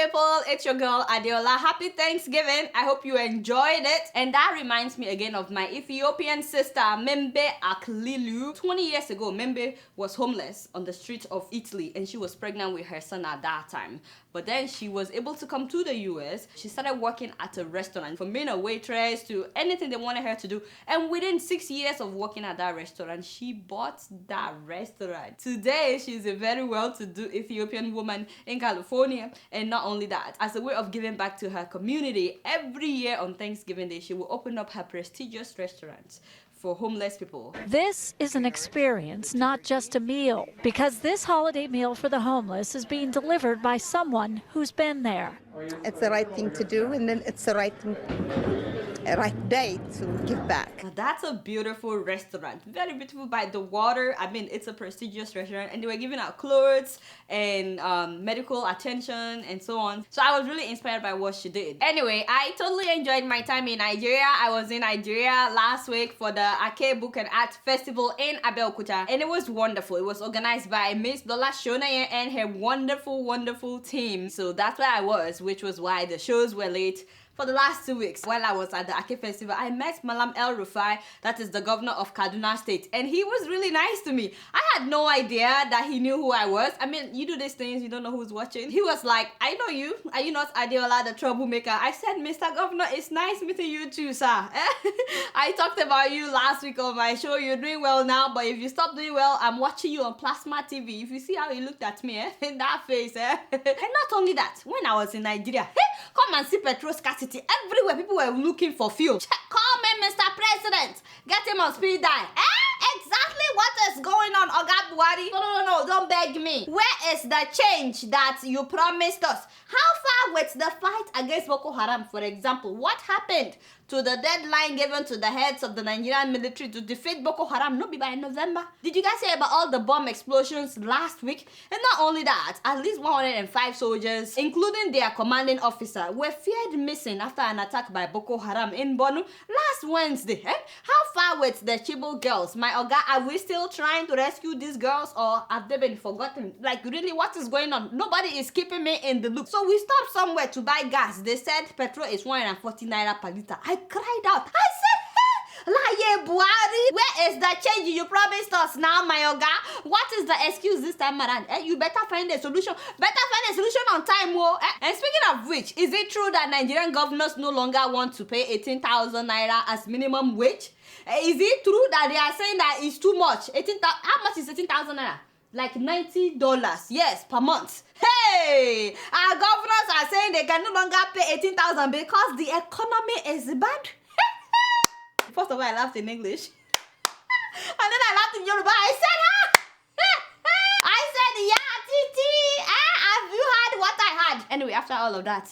people, it's your girl Adeola. Happy Thanksgiving. I hope you enjoyed it. And that reminds me again of my Ethiopian sister, Membe Aklilu. 20 years ago, Membe was homeless on the streets of Italy and she was pregnant with her son at that time. But then she was able to come to the US. She started working at a restaurant, from being a waitress to anything they wanted her to do. And within 6 years of working at that restaurant, she bought that restaurant. Today, she's a very well-to-do Ethiopian woman in California. And not only that, as a way of giving back to her community, every year on Thanksgiving Day, she will open up her prestigious restaurant for homeless people. This is an experience, not just a meal, because this holiday meal for the homeless is being delivered by someone who's been there. It's the right thing to do, and then it's the right day to give back. That's a beautiful restaurant, very beautiful by the water. I mean, it's a prestigious restaurant, and they were giving out clothes and medical attention and so on. So I was really inspired by what she did. Anyway, I totally enjoyed my time in Nigeria. I was in Nigeria last week for the Ake Book and Art Festival in Abeokuta, and it was wonderful. It was organized by Miss Lola Shonaye and her wonderful team. So that's where I was, which was why the shows were late. For the last 2 weeks, while I was at the Ake Festival, I met Malam El Rufai, that is the governor of Kaduna State, and he was really nice to me. I had no idea that he knew who I was. I mean, you do these things, you don't know who's watching. He was like, I know you. Are you not Adeola, the troublemaker? I said, Mr. Governor, it's nice meeting you too, sir. I talked about you last week on my show. You're doing well now, but if you stop doing well, I'm watching you on Plasma TV. If you see how he looked at me, in that face, And not only that, when I was in Nigeria, come and see petrol scarcity. Everywhere people were looking for fuel. Call me Mr. President. Get him on speed dial. Exactly what is going on, Oga Buhari? No, don't beg me. Where is the change that you promised us? How far with the fight against Boko Haram, for example? What happened to the deadline given to the heads of the Nigerian military to defeat Boko Haram? No, be by November. Did you guys hear about all the bomb explosions last week? And not only that, at least 105 soldiers, including their commanding officer, were feared missing after an attack by Boko Haram in Borno last Wednesday. How far with the Chibok girls? My Oga, are we still trying to rescue these girls, or have they been forgotten? Like, really, what is going on? Nobody is keeping me in the loop. So we stopped somewhere to buy gas. They said petrol is 140 naira per liter. I cried out. I said, Laye Buhari, where is the change you promised us now, my Oga? What is the excuse this time around? You better find a solution. Better find a solution on time, And speaking of which, is it true that Nigerian governors no longer want to pay 18,000 naira as minimum wage? Is it true that they are saying that it's too much? 18,000. How much is 18,000 naira? Like $90, yes, per month. Hey, our governors are saying they can no longer pay 18,000 because the economy is bad. First of all, I laughed in English. And then I laughed in Yoruba. I said, yeah, Titi. Have you heard what I had? Anyway, after all of that,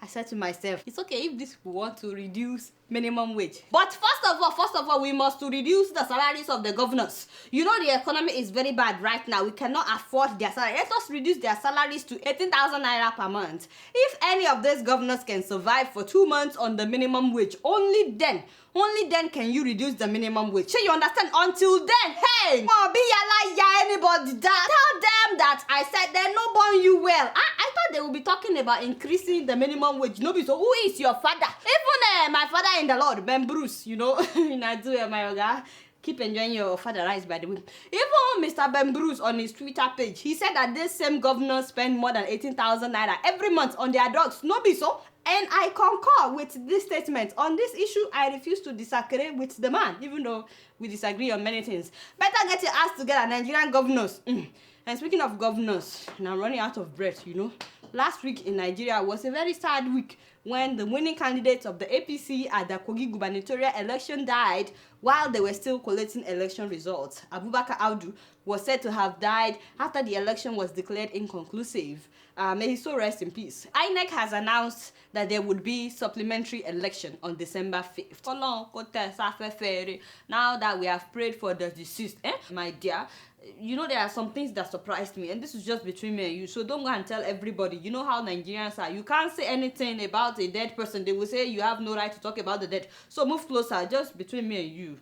I said to myself, it's okay if this people want to reduce minimum wage. But first of all, we must to reduce the salaries of the governors. You know the economy is very bad right now. We cannot afford their salary. Let us reduce their salaries to 18,000 naira per month. If any of these governors can survive for 2 months on the minimum wage, only then can you reduce the minimum wage. So you understand? Until then, hey, anybody that tell them that I said they no born you well. I thought they would be talking about increasing the minimum wage. No, so who is your father? Even my father in the Lord, Ben Bruce, you know, in Nigeria, my Oga. Keep enjoying your father rice, by the way. Even Mr. Ben Bruce on his Twitter page, he said that this same governor spend more than 18,000 naira every month on their drugs. No be so. And I concur with this statement. On this issue, I refuse to disagree with the man, even though we disagree on many things. Better get your ass together, Nigerian governors. And speaking of governors, and I'm running out of breath, you know. Last week in Nigeria was a very sad week when the winning candidate of the APC at the Kogi gubernatorial election died while they were still collecting election results. Abubakar Audu was said to have died after the election was declared inconclusive. May his soul rest in peace. INEC has announced that there would be supplementary election on December 5th. Now that we have prayed for the deceased, my dear, you know, there are some things that surprised me, and this is just between me and you, so don't go and tell everybody. You know how Nigerians are. You can't say anything about a dead person. They will say you have no right to talk about the dead. So move closer, just between me and you.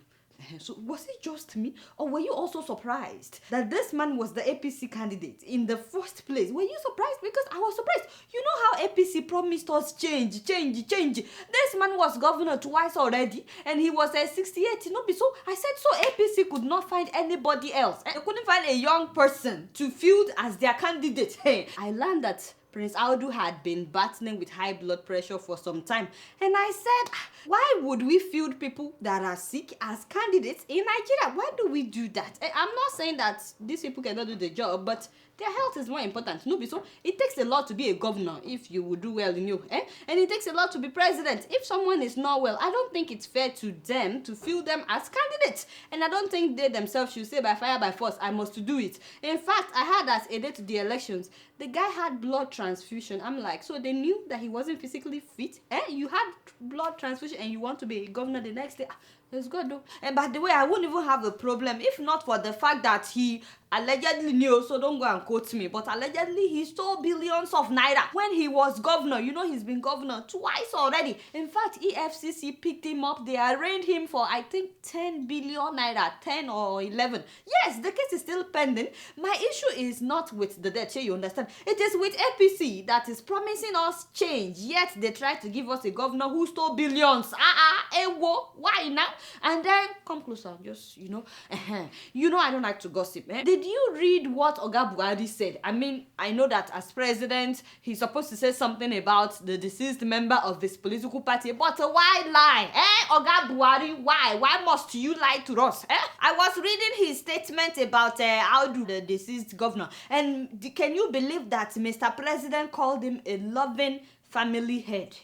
So was it just me, or were you also surprised that this man was the APC candidate in the first place? Were you surprised? Because I was surprised. You know how APC promised us change. This man was governor twice already, and he was 68. You know, so I said, so APC could not find anybody else. They couldn't find a young person to field as their candidate. Hey, I learned that Prince Audu had been battling with high blood pressure for some time. And I said, why would we field people that are sick as candidates in Nigeria? Why do we do that? I'm not saying that these people cannot do the job, but their health is more important. No, so it takes a lot to be a governor if you would do well in you. And it takes a lot to be president. If someone is not well, I don't think it's fair to them to field them as candidates. And I don't think they themselves should say by fire by force, I must do it. In fact, I heard that a day to the elections, the guy had blood transfusion. I'm like, so they knew that he wasn't physically fit? You had blood transfusion and you want to be a governor the next day? It's good though. And by the way, I wouldn't even have a problem if not for the fact that he allegedly knew, so don't go and quote me, but allegedly he stole billions of naira when he was governor. You know, he's been governor twice already. In fact, EFCC picked him up. They arraigned him for, I think, 10 billion naira, 10 or 11. Yes, the case is still pending. My issue is not with the debt, you understand? It is with APC that is promising us change, yet they try to give us a governor who stole billions. Why now? And then, come closer, just, you know, I don't like to gossip. Did you read what Oga Buhari said? I mean, I know that as president, he's supposed to say something about the deceased member of this political party, but why lie? Oga Buhari, why? Why must you lie to us? I was reading his statement about Audu, the deceased governor, and can you believe that Mr. President called him a loving family head?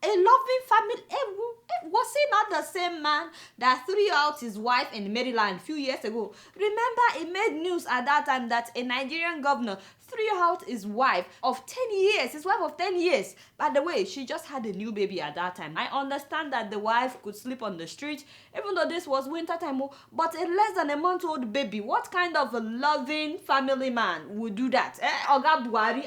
A loving family. Was he not the same man that threw out his wife in Maryland a few years ago? Remember, it made news at that time that a Nigerian governor threw out his wife of 10 years. His wife of 10 years. By the way, she just had a new baby at that time. I understand that the wife could sleep on the street, even though this was winter time, but a less than a month-old baby. What kind of a loving family man would do that? Oga Buhari,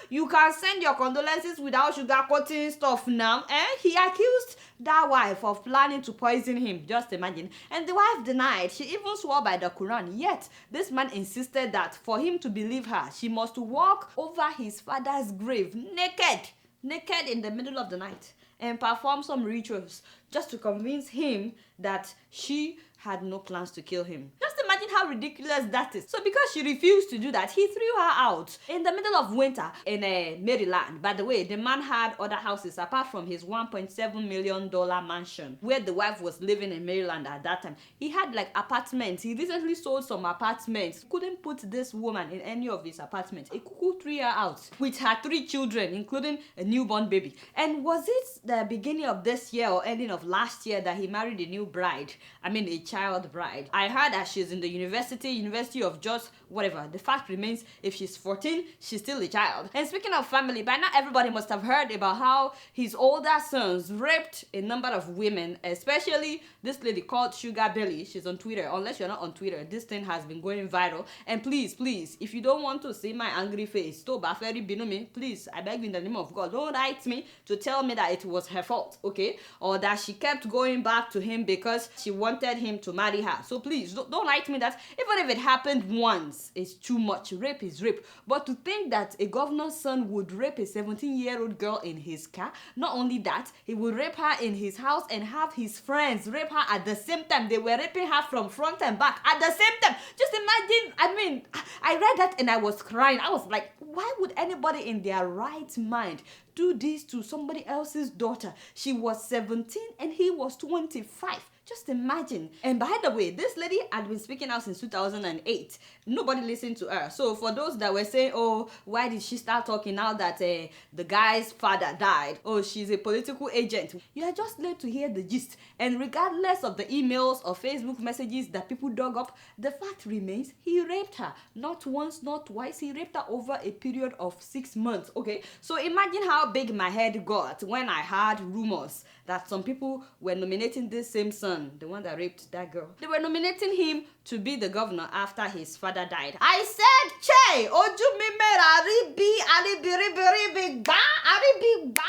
you can send your condolences without sugarcoating stuff now. He accused that wife of planning to poison him. Just imagine. And the wife denied. She even swore by the Quran. Yet, this man insisted that for him to believe her, she must walk over his father's grave naked in the middle of the night and perform some rituals just to convince him that she had no plans to kill him. Just imagine how ridiculous that is. So because she refused to do that, he threw her out in the middle of winter in Maryland. By the way, the man had other houses apart from his $1.7 million mansion where the wife was living in Maryland at that time. He had like apartments. He recently sold some apartments. Couldn't put this woman in any of his apartments. He threw her out with her 3 children, including a newborn baby. And was it the beginning of this year or ending of last year that he married a new bride? I mean, a child bride. I heard that she's in the University of Jos, whatever. The fact remains, if she's 14, she's still a child. And speaking of family, by now everybody must have heard about how his older sons raped a number of women, especially this lady called Sugar Belly. She's on Twitter. Unless you're not on Twitter, this thing has been going viral. And please, if you don't want to see my angry face, please, I beg you in the name of God, don't write me to tell me that it was her fault, okay? Or that she kept going back to him because she wanted him to marry her. So please, don't write me that. Even if it happened once, it's too much. Rape is rape. But to think that a governor's son would rape a 17-year-old girl in his car, not only that, he would rape her in his house and have his friends rape her at the same time. They were raping her from front and back at the same time. Just imagine, I mean, I read that and I was crying. I was like, why would anybody in their right mind do this to somebody else's daughter? She was 17 and he was 25. Just imagine. And by the way, this lady had been speaking out since 2008. Nobody listened to her. So for those that were saying, oh, why did she start talking now that the guy's father died? Oh, she's a political agent. You are just led to hear the gist. And regardless of the emails or Facebook messages that people dug up, the fact remains he raped her. Not once, not twice. He raped her over a period of 6 months. Okay, so imagine how big my head got when I heard rumors that some people were nominating this same son, the one that raped that girl. They were nominating him to be the governor after his father died. I said, Che, oju mi mera ribi, aribi, ribi, ribi, ba, aribi, ba.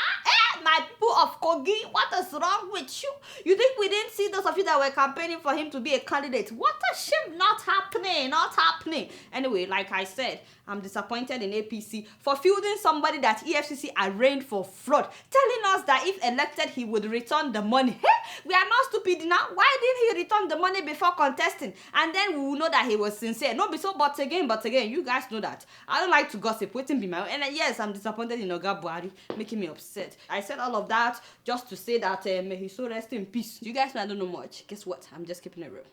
my people of Kogi, what is wrong with you? You think we didn't see those of you that were campaigning for him to be a candidate? What a shame, not happening, not happening. Anyway, like I said, I'm disappointed in APC for fielding somebody that EFCC arraigned for fraud, telling us that if elected, he would return the money. Hey, we are not stupid now. Why didn't he return the money before contesting? And then we will know that he was sincere. No, be so, but again, you guys know that. I don't like to gossip, waiting be my own. And yes, I'm disappointed in Oga Buhari, making me upset. I said all of that just to say that may he so rest in peace. You guys might don't know much. Guess what? I'm just keeping it real.